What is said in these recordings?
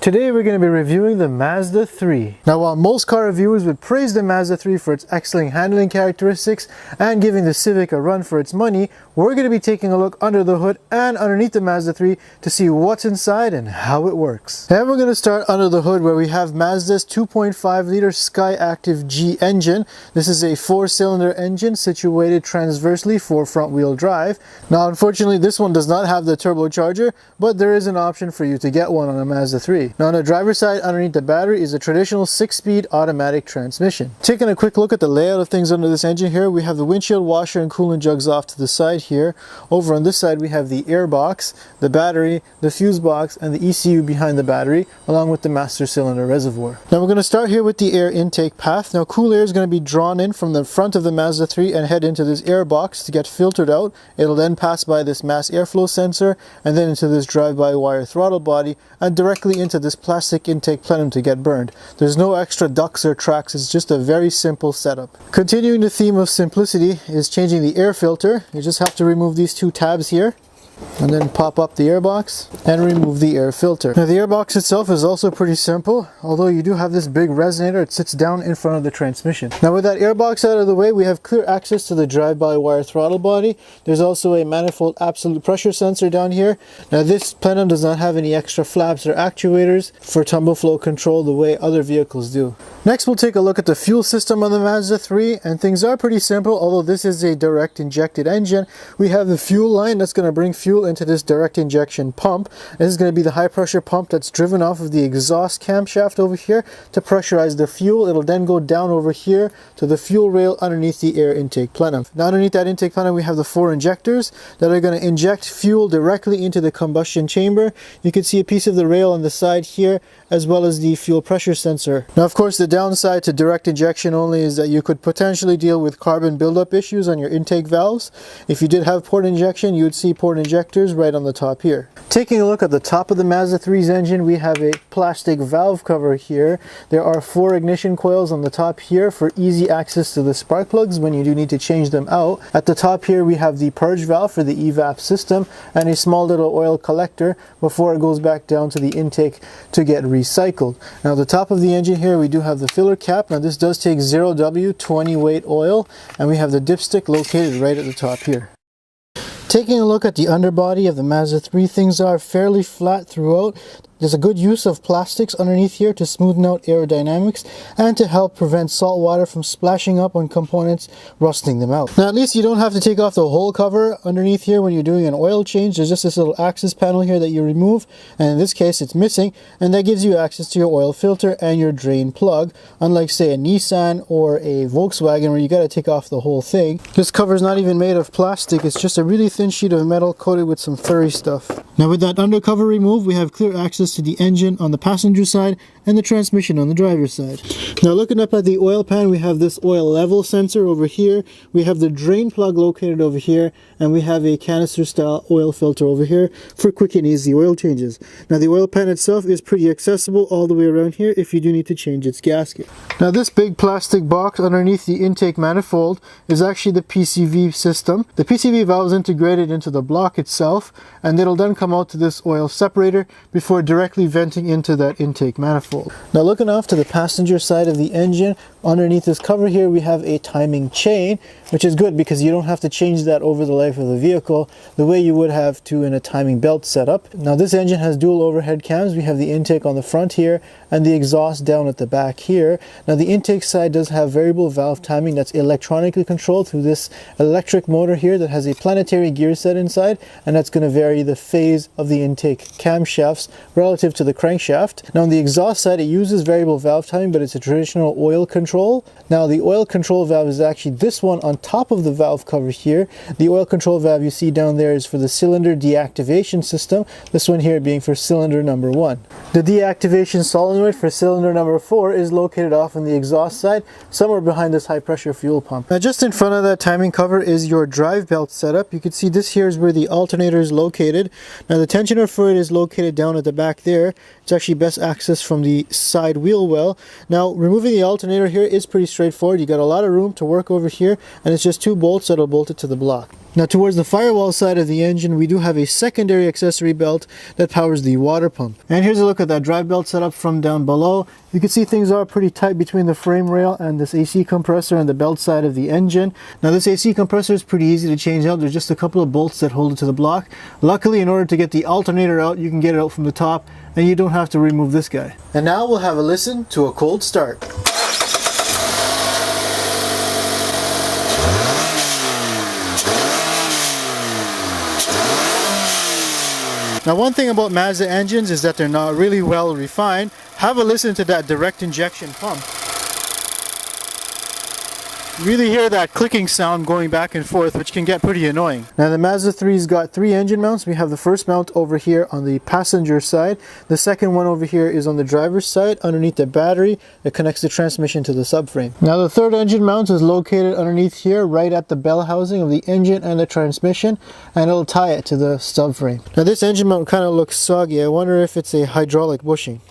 Today we're going to be reviewing the Mazda 3. Now, while most car reviewers would praise the Mazda 3 for its excellent handling characteristics and giving the Civic a run for its money, we're going to be taking a look under the hood and underneath the Mazda 3 to see what's inside and how it works. And we're going to start under the hood where we have Mazda's 2.5-liter Skyactiv G engine. This is a 4-cylinder engine situated transversely for front-wheel drive. Now, unfortunately, this one does not have the turbocharger, but there is an option for you to get one on a Mazda 3. Now on the driver's side underneath the battery is a traditional 6-speed automatic transmission. Taking a quick look at the layout of things under this engine here, we have the windshield washer and coolant jugs off to the side here. Over on this side we have the air box, the battery, the fuse box, and the ECU behind the battery, along with the master cylinder reservoir. Now we're going to start here with the air intake path. Now cool air is going to be drawn in from the front of the Mazda 3 and head into this air box to get filtered out. It'll then pass by this mass airflow sensor and then into this drive-by-wire throttle body and directly into this plastic intake plenum to get burned. There's no extra ducts or tracks, it's just a very simple setup. Continuing the theme of simplicity is changing the air filter. You just have to remove these two tabs here and then pop up the air box and remove the air filter. Now the air box itself is also pretty simple, although you do have this big resonator. It sits down in front of the transmission. Now with that air box out of the way, we have clear access to the drive-by-wire throttle body. There's also a manifold absolute pressure sensor down here. Now this plenum does not have any extra flaps or actuators for tumble flow control the way other vehicles do. Next we'll take a look at the fuel system on the Mazda 3, and things are pretty simple. Although this is a direct injected engine, we have the fuel line that's going to bring fuel into this direct injection pump. This is going to be the high pressure pump that's driven off of the exhaust camshaft over here to pressurize the fuel. It'll then go down over here to the fuel rail underneath the air intake plenum. Now underneath that intake plenum we have the 4 injectors that are going to inject fuel directly into the combustion chamber. You can see a piece of the rail on the side here, as well as the fuel pressure sensor. Now of course the downside to direct injection only is that you could potentially deal with carbon buildup issues on your intake valves. If you did have port injection, you would see port injectors right on the top here. Taking a look at the top of the Mazda 3's engine, we have a plastic valve cover here. There are 4 ignition coils on the top here for easy access to the spark plugs when you do need to change them out. At the top here we have the purge valve for the evap system and a small little oil collector before it goes back down to the intake to get recycled. Now the top of the engine here we do have the filler cap. Now this does take 0W 20 weight oil, and we have the dipstick located right at the top here. Taking a look at the underbody of the Mazda 3, things are fairly flat throughout. There's a good use of plastics underneath here to smoothen out aerodynamics and to help prevent salt water from splashing up on components, rusting them out. Now at least you don't have to take off the whole cover underneath here when you're doing an oil change. There's just this little access panel here that you remove, and in this case it's missing, and that gives you access to your oil filter and your drain plug, unlike say a Nissan or a Volkswagen where you got to take off the whole thing. This cover is not even made of plastic, it's just a really thin sheet of metal coated with some furry stuff. Now with that undercover removed, we have clear access to the engine on the passenger side and the transmission on the driver's side. Now looking up at the oil pan, we have this oil level sensor over here, we have the drain plug located over here, and we have a canister style oil filter over here for quick and easy oil changes. Now the oil pan itself is pretty accessible all the way around here if you do need to change its gasket. Now this big plastic box underneath the intake manifold is actually the PCV system. The PCV valve is integrated into the block itself, and it'll then come out to this oil separator before directly venting into that intake manifold. Now looking off to the passenger side of the engine, underneath this cover here we have a timing chain, which is good because you don't have to change that over the life of the vehicle the way you would have to in a timing belt setup. Now this engine has dual overhead cams. We have the intake on the front here and the exhaust down at the back here. Now the intake side does have variable valve timing that's electronically controlled through this electric motor here that has a planetary gear set inside, and that's going to vary the phase of the intake camshafts relative to the crankshaft. Now on the exhaust side it uses variable valve timing, but it's a traditional oil control. Now the oil control valve is actually this one on top of the valve cover here. The oil control valve you see down there is for the cylinder deactivation system, this one here being for cylinder number 1. The deactivation solenoid for cylinder number 4 is located off on the exhaust side, somewhere behind this high pressure fuel pump. Now just in front of that timing cover is your drive belt setup. You can see this here is where the alternator is located. Now the tensioner for it is located down at the back there. It's actually best accessed from the side wheel well. Now removing the alternator here is pretty straightforward. You got a lot of room to work over here, and it's just 2 bolts that'll bolt it to the block. Now towards the firewall side of the engine, we do have a secondary accessory belt that powers the water pump. And here's a look at that drive belt setup from down below. You can see things are pretty tight between the frame rail and this AC compressor and the belt side of the engine. Now this AC compressor is pretty easy to change out. There's just a couple of bolts that hold it to the block. Luckily, in order to get the alternator out, you can get it out from the top and you don't have to remove this guy. And now we'll have a listen to a cold start. Now one thing about Mazda engines is that they're not really well refined. Have a listen to that direct injection pump. You really hear that clicking sound going back and forth, which can get pretty annoying. Now the Mazda 3's got 3 engine mounts. We have the first mount over here on the passenger side. The second one over here is on the driver's side underneath the battery that connects the transmission to the subframe. Now the third engine mount is located underneath here right at the bell housing of the engine and the transmission, and it'll tie it to the subframe. Now this engine mount kind of looks soggy. I wonder if it's a hydraulic bushing.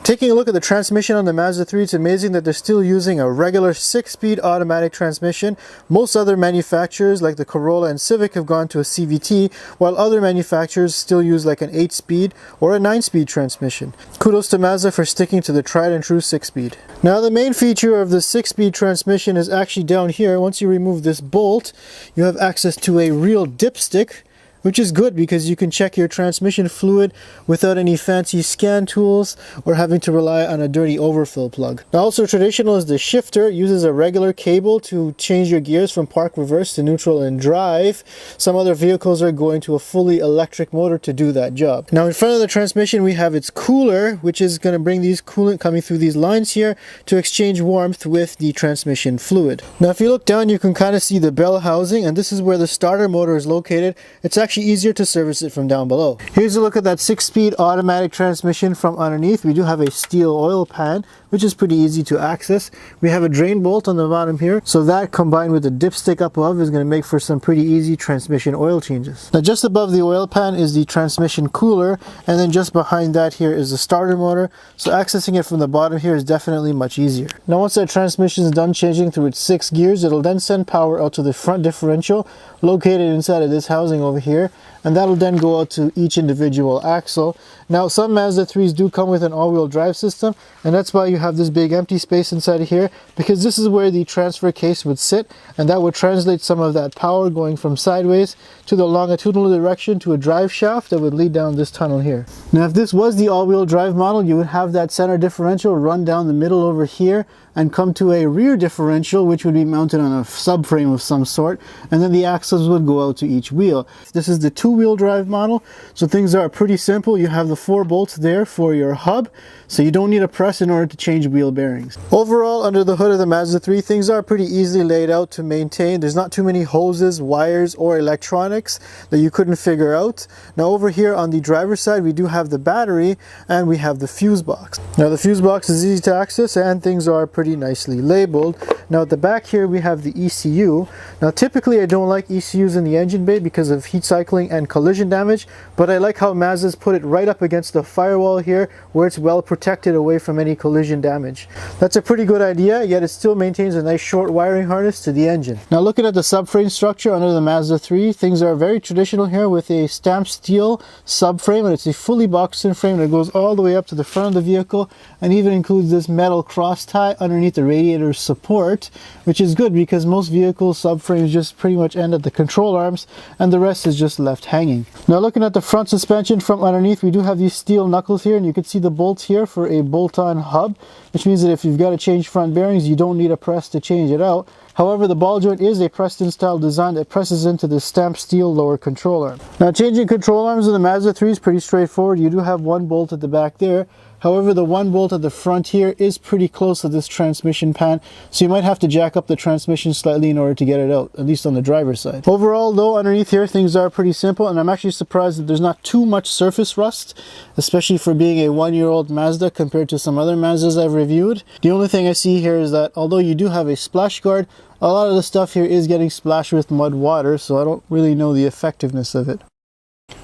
Taking a look at the transmission on the Mazda 3, it's amazing that they're still using a regular 6-speed automatic transmission. Most other manufacturers like the Corolla and Civic have gone to a CVT, while other manufacturers still use like an 8-speed or a 9-speed transmission. Kudos to Mazda for sticking to the tried and true 6-speed. Now the main feature of the 6-speed transmission is actually down here. Once you remove this bolt, you have access to a real dipstick, which is good because you can check your transmission fluid without any fancy scan tools or having to rely on a dirty overfill plug. Now also traditional is the shifter. It uses a regular cable to change your gears from park reverse to neutral and drive. Some other vehicles are going to a fully electric motor to do that job. Now in front of the transmission we have its cooler, which is going to bring these coolant coming through these lines here to exchange warmth with the transmission fluid. Now if you look down, you can kind of see the bell housing, and this is where the starter motor is located. It's actually easier to service it from down below. Here's a look at that 6-speed automatic transmission from underneath. We do have a steel oil pan, which is pretty easy to access. We have a drain bolt on the bottom here, so that combined with the dipstick up above is going to make for some pretty easy transmission oil changes. Now just above the oil pan is the transmission cooler, and then just behind that here is the starter motor, so accessing it from the bottom here is definitely much easier. Now once that transmission is done changing through its 6 gears, it'll then send power out to the front differential located inside of this housing over here, and that'll then go out to each individual axle. Now some Mazda 3s do come with an all-wheel drive system, and that's why you have this big empty space inside of here, because this is where the transfer case would sit, and that would translate some of that power going from sideways to the longitudinal direction to a drive shaft that would lead down this tunnel here. Now if this was the all-wheel drive model, you would have that center differential run down the middle over here and come to a rear differential, which would be mounted on a subframe of some sort, and then the axles would go out to each wheel. This is the 2-wheel drive model, so things are pretty simple. You have the 4 bolts there for your hub, so you don't need a press in order to change wheel bearings. Overall, under the hood of the Mazda 3, things are pretty easily laid out to maintain. There's not too many hoses, wires, or electronics that you couldn't figure out. Now over here on the driver's side, we do have the battery and we have the fuse box. Now the fuse box is easy to access and things are pretty nicely labeled. Now at the back here we have the ECU. Now typically I don't like ECUs in the engine bay because of heat cycling and collision damage, but I like how Mazda's put it right up against the firewall here where it's well protected away from any collision damage. That's a pretty good idea, yet it still maintains a nice short wiring harness to the engine. Now looking at the subframe structure under the Mazda 3, things are very traditional here with a stamped steel subframe, and it's a fully boxed in frame that goes all the way up to the front of the vehicle and even includes this metal cross tie underneath the radiator support, which is good because most vehicles subframes just pretty much end at the control arms and the rest is just left hanging. Now looking at the front suspension from underneath, we do have these steel knuckles here, and you can see the bolts here for a bolt-on hub, which means that if you've got to change front bearings, you don't need a press to change it out. However, the ball joint is a pressed-in style design that presses into the stamped steel lower control arm. Now changing control arms in the Mazda 3 is pretty straightforward. You do have one bolt at the back there. However, the one bolt at the front here is pretty close to this transmission pan, so you might have to jack up the transmission slightly in order to get it out, at least on the driver's side. Overall, though, underneath here, things are pretty simple, and I'm actually surprised that there's not too much surface rust, especially for being a 1-year-old Mazda compared to some other Mazdas I've reviewed. The only thing I see here is that although you do have a splash guard, a lot of the stuff here is getting splashed with mud water, so I don't really know the effectiveness of it.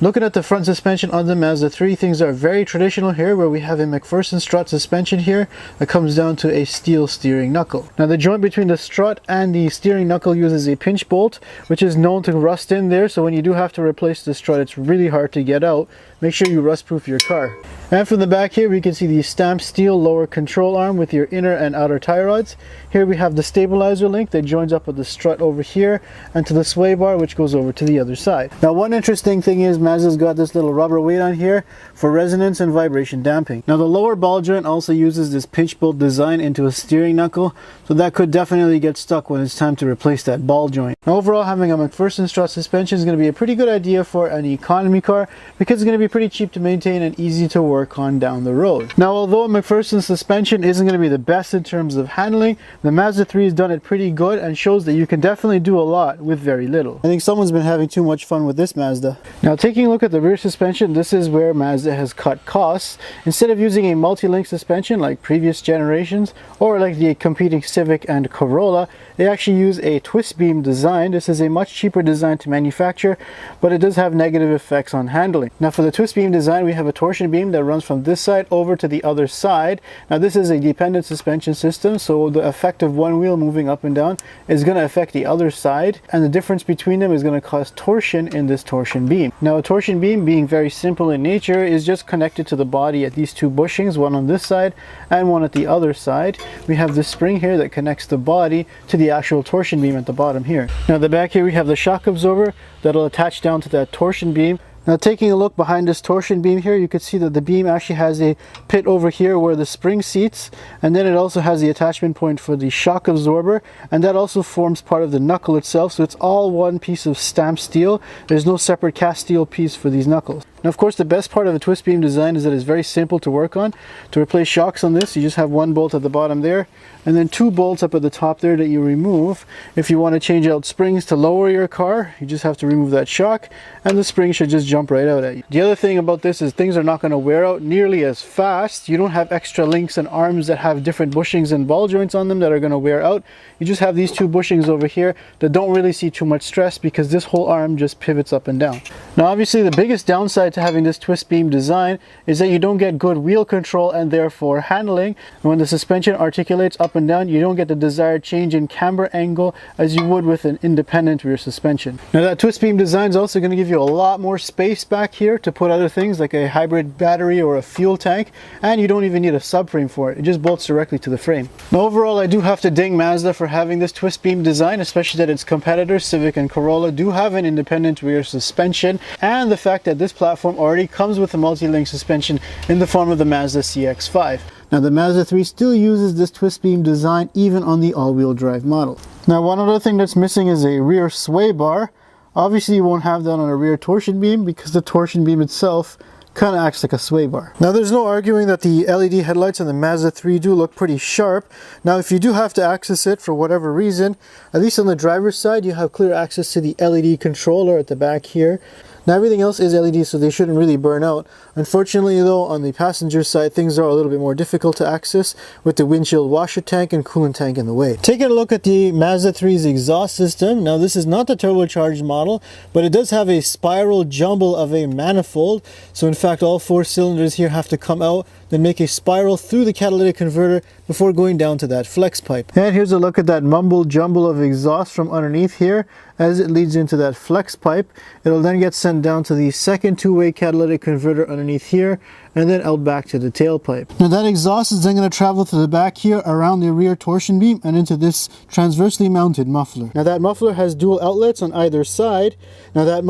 Looking at the front suspension on the Mazda 3, things are very traditional here, where we have a McPherson strut suspension here that comes down to a steel steering knuckle. Now the joint between the strut and the steering knuckle uses a pinch bolt, which is known to rust in there, so when you do have to replace the strut, it's really hard to get out. Make sure you rust proof your car. And from the back here, we can see the stamped steel lower control arm with your inner and outer tie rods. Here we have the stabilizer link that joins up with the strut over here and to the sway bar, which goes over to the other side. Now one interesting thing is Mazda's got this little rubber weight on here for resonance and vibration damping. Now the lower ball joint also uses this pinch bolt design into a steering knuckle, so that could definitely get stuck when it's time to replace that ball joint. Now overall, having a McPherson strut suspension is going to be a pretty good idea for an economy car because it's going to be pretty cheap to maintain and easy to work on down the road. Now although a McPherson suspension isn't going to be the best in terms of handling, the Mazda 3 has done it pretty good and shows that you can definitely do a lot with very little. I think someone's been having too much fun with this Mazda. Now taking a look at the rear suspension, this is where Mazda has cut costs. Instead of using a multi-link suspension like previous generations or like the competing Civic and Corolla, they actually use a twist beam design. This is a much cheaper design to manufacture, but it does have negative effects on handling. Now for the twist beam design, we have a torsion beam that runs from this side over to the other side. Now this is a dependent suspension system, so the effect of one wheel moving up and down is going to affect the other side, and the difference between them is going to cause torsion in this torsion beam. Now a torsion beam, being very simple in nature, is just connected to the body at these two bushings, one on this side and one at the other side. We have this spring here that connects the body to the actual torsion beam at the bottom here. Now at the back here we have the shock absorber that'll attach down to that torsion beam. Now taking a look behind this torsion beam here, you can see that the beam actually has a pit over here where the spring seats, and then it also has the attachment point for the shock absorber, and that also forms part of the knuckle itself, so it's all one piece of stamped steel. There's no separate cast steel piece for these knuckles. Now of course the best part of a twist beam design is that it's very simple to work on. To replace shocks on this, you just have one bolt at the bottom there, and then two bolts up at the top there that you remove. If you want to change out springs to lower your car, you just have to remove that shock, and the spring should just jump right out at you. The other thing about this is things are not going to wear out nearly as fast. You don't have extra links and arms that have different bushings and ball joints on them that are going to wear out. You just have these two bushings over here that don't really see too much stress because this whole arm just pivots up and down. Now obviously the biggest downside to having this twist beam design is that you don't get good wheel control and therefore handling. And when the suspension articulates up and down, you don't get the desired change in camber angle as you would with an independent rear suspension. Now that twist beam design is also going to give you a lot more space back here to put other things like a hybrid battery or a fuel tank, and you don't even need a subframe for it. It just bolts directly to the frame. Now overall, I do have to ding Mazda for having this twist beam design, especially that its competitors Civic and Corolla do have an independent rear suspension, and the fact that this platform already comes with a multi-link suspension in the form of the Mazda CX-5. Now the Mazda 3 still uses this twist beam design even on the all-wheel drive model. Now one other thing that's missing is a rear sway bar. Obviously you won't have that on a rear torsion beam because the torsion beam itself kind of acts like a sway bar. Now there's no arguing that the LED headlights on the Mazda 3 do look pretty sharp. Now if you do have to access it for whatever reason, at least on the driver's side you have clear access to the LED controller at the back here. Now everything else is LED, so they shouldn't really burn out. Unfortunately though, on the passenger side, things are a little bit more difficult to access with the windshield washer tank and coolant tank in the way. Taking a look at the Mazda 3's exhaust system, now this is not the turbocharged model, but it does have a spiral jumble of a manifold. So in fact, all four cylinders here have to come out, then make a spiral through the catalytic converter before going down to that flex pipe. And here's a look at that mumble jumble of exhaust from underneath here as it leads into that flex pipe. It'll then get sent down to the second two-way catalytic converter underneath here, and then out back to the tailpipe. Now that exhaust is then going to travel to the back here around the rear torsion beam and into this transversely mounted muffler. Now that muffler has dual outlets on either side. Now there's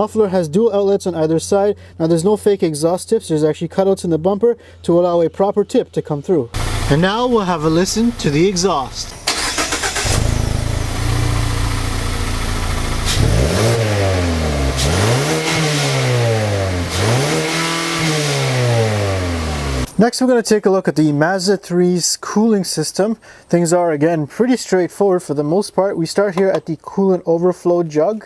no fake exhaust tips. There's actually cutouts in the bumper to allow a proper tip to come through. And now we'll have a listen to the exhaust. Next we're going to take a look at the Mazda 3's cooling system. Things are again pretty straightforward for the most part. We start here at the coolant overflow jug.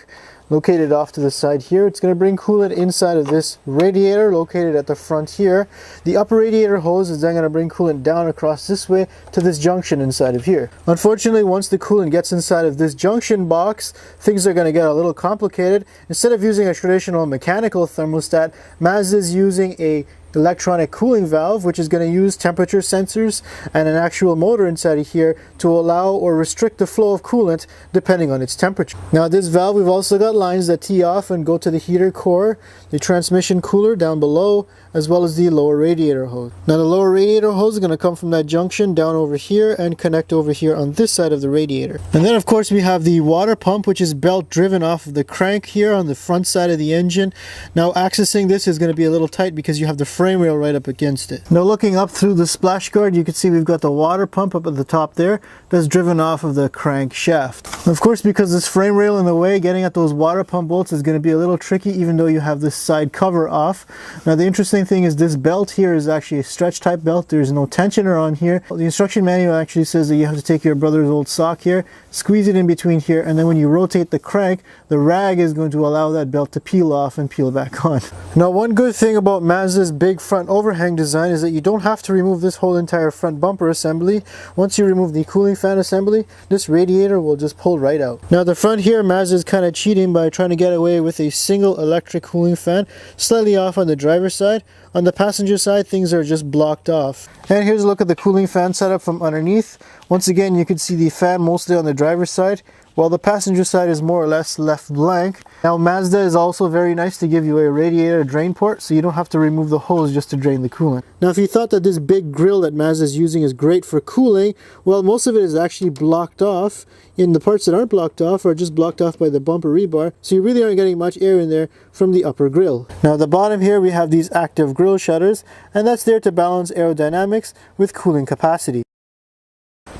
located off to the side here. It's going to bring coolant inside of this radiator located at the front here. The upper radiator hose is then going to bring coolant down across this way to this junction inside of here. Unfortunately, once the coolant gets inside of this junction box, things are going to get a little complicated. Instead of using a traditional mechanical thermostat, Mazda is using a electronic cooling valve, which is going to use temperature sensors and an actual motor inside of here to allow or restrict the flow of coolant depending on its temperature. Now this valve, we've also got lines that tee off and go to the heater core, the transmission cooler down below, as well as the lower radiator hose. Now the lower radiator hose is going to come from that junction down over here and connect over here on this side of the radiator. And then of course we have the water pump, which is belt driven off of the crank here on the front side of the engine. Now accessing this is going to be a little tight because you have the frame rail right up against it. Now looking up through the splash guard, you can see we've got the water pump up at the top there that's driven off of the crank shaft. Of course, because this frame rail in the way, getting at those water pump bolts is going to be a little tricky even though you have this side cover off. Now the interesting thing is this belt here is actually a stretch type belt. There's no tensioner on here. The instruction manual actually says that you have to take your brother's old sock here, squeeze it in between here, and then when you rotate the crank, the rag is going to allow that belt to peel off and peel back on. Now one good thing about Mazda's big front overhang design is that you don't have to remove this whole entire front bumper assembly. Once you remove the cooling fan assembly, this radiator will just pull right out. Now the front here, Mazda is kind of cheating by trying to get away with a single electric cooling fan, slightly off on the driver's side. On the passenger side, things are just blocked off. And here's a look at the cooling fan setup from underneath. Once again, you can see the fan mostly on the driver's side, while the passenger side is more or less left blank. Now Mazda is also very nice to give you a radiator drain port, so you don't have to remove the hose just to drain the coolant. Now if you thought that this big grill that Mazda is using is great for cooling, well, most of it is actually blocked off. And the parts that aren't blocked off are just blocked off by the bumper rebar, so you really aren't getting much air in there from the upper grill. Now at the bottom here we have these active grill shutters, and that's there to balance aerodynamics with cooling capacity.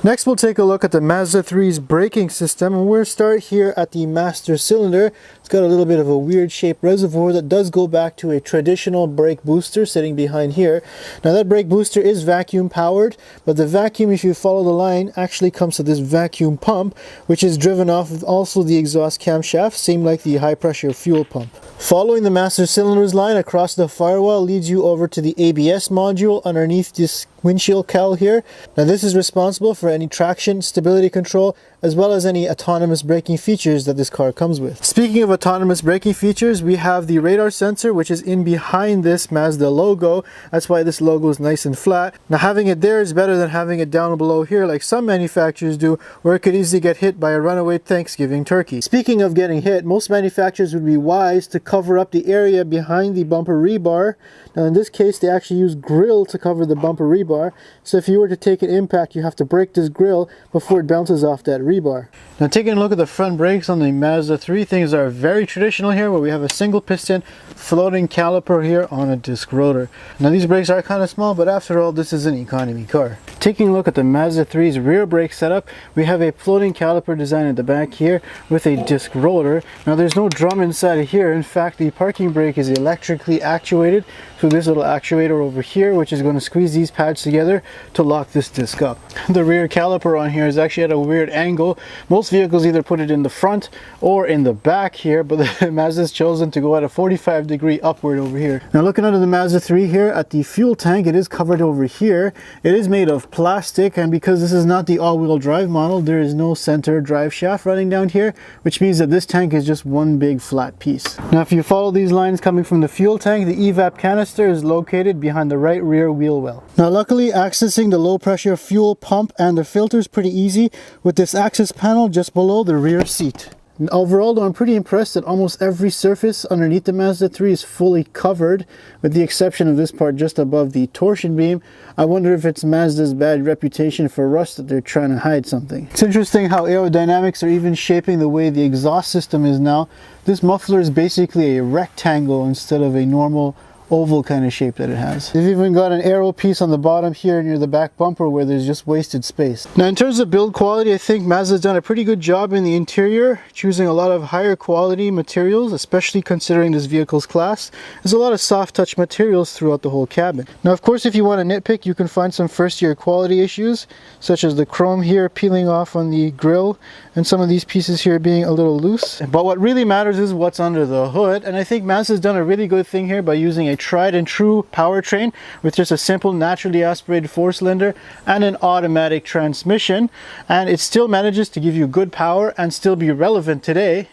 Next we'll take a look at the Mazda 3's braking system, and we'll start here at the master cylinder. It's got a little bit of a weird shaped reservoir that does go back to a traditional brake booster sitting behind here. Now that brake booster is vacuum powered, but the vacuum, if you follow the line, actually comes to this vacuum pump, which is driven off of also the exhaust camshaft, same like the high pressure fuel pump. Following the master cylinders line across the firewall leads you over to the ABS module underneath this windshield cowl here. Now this is responsible for any traction, stability control, as well as any autonomous braking features that this car comes with. Speaking of autonomous braking features, we have the radar sensor, which is in behind this Mazda logo. That's why this logo is nice and flat. Now having it there is better than having it down below here like some manufacturers do, where it could easily get hit by a runaway Thanksgiving turkey. Speaking of getting hit, most manufacturers would be wise to cover up the area behind the bumper rebar. Now in this case, they actually use grill to cover the bumper rebar. So if you were to take an impact, you have to break this grill before it bounces off that rebar. Now taking a look at the front brakes on the Mazda 3, things are very traditional here, where we have a single piston floating caliper here on a disc rotor. Now these brakes are kind of small, but after all, this is an economy car. Taking a look at the Mazda 3's rear brake setup, we have a floating caliper design at the back here with a disc rotor. Now there's no drum inside of here. In fact, the parking brake is electrically actuated through this little actuator over here, which is going to squeeze these pads together to lock this disc up. The rear caliper on here is actually at a weird angle. Most vehicles either put it in the front or in the back here, but the Mazda's chosen to go at a 45-degree upward over here. Now looking under the Mazda 3 here at the fuel tank, it is covered over here. It is made of plastic, and because this is not the all-wheel drive model, there is no center drive shaft running down here, which means that this tank is just one big flat piece. Now if you follow these lines coming from the fuel tank, the evap canister is located behind the right rear wheel well. Now luckily, accessing the low pressure fuel pump and the filter is pretty easy with this access panel just below the rear seat. And overall though, I'm pretty impressed that almost every surface underneath the Mazda 3 is fully covered, with the exception of this part just above the torsion beam. I wonder if it's Mazda's bad reputation for rust that they're trying to hide something. It's interesting how aerodynamics are even shaping the way the exhaust system is now. This muffler is basically a rectangle instead of a normal oval kind of shape that it has. They've even got an arrow piece on the bottom here near the back bumper where there's just wasted space. Now in terms of build quality, I think Mazda's done a pretty good job in the interior, choosing a lot of higher quality materials, especially considering this vehicle's class. There's a lot of soft touch materials throughout the whole cabin. Now of course, if you want to nitpick, you can find some first year quality issues, such as the chrome here peeling off on the grille and some of these pieces here being a little loose. But what really matters is what's under the hood, and I think Mazda's done a really good thing here by using a tried and true powertrain with just a simple naturally aspirated 4-cylinder and an automatic transmission, and it still manages to give you good power and still be relevant today.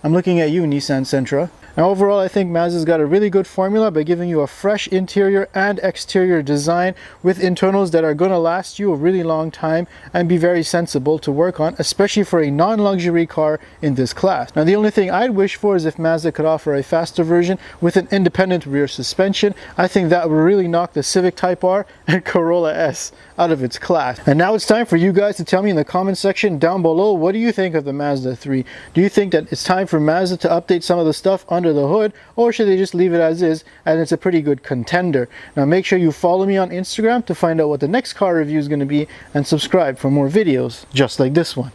I'm looking at you, Nissan Sentra. Now overall, I think Mazda's got a really good formula by giving you a fresh interior and exterior design with internals that are going to last you a really long time and be very sensible to work on, especially for a non-luxury car in this class. Now the only thing I'd wish for is if Mazda could offer a faster version with an independent rear suspension. I think that would really knock the Civic Type R and Corolla S out of its class. And now it's time for you guys to tell me in the comment section down below, what do you think of the Mazda 3? Do you think that it's time for Mazda to update some of the stuff under the hood, or should they just leave it as is and it's a pretty good contender? Now make sure you follow me on Instagram to find out what the next car review is going to be, and subscribe for more videos just like this one.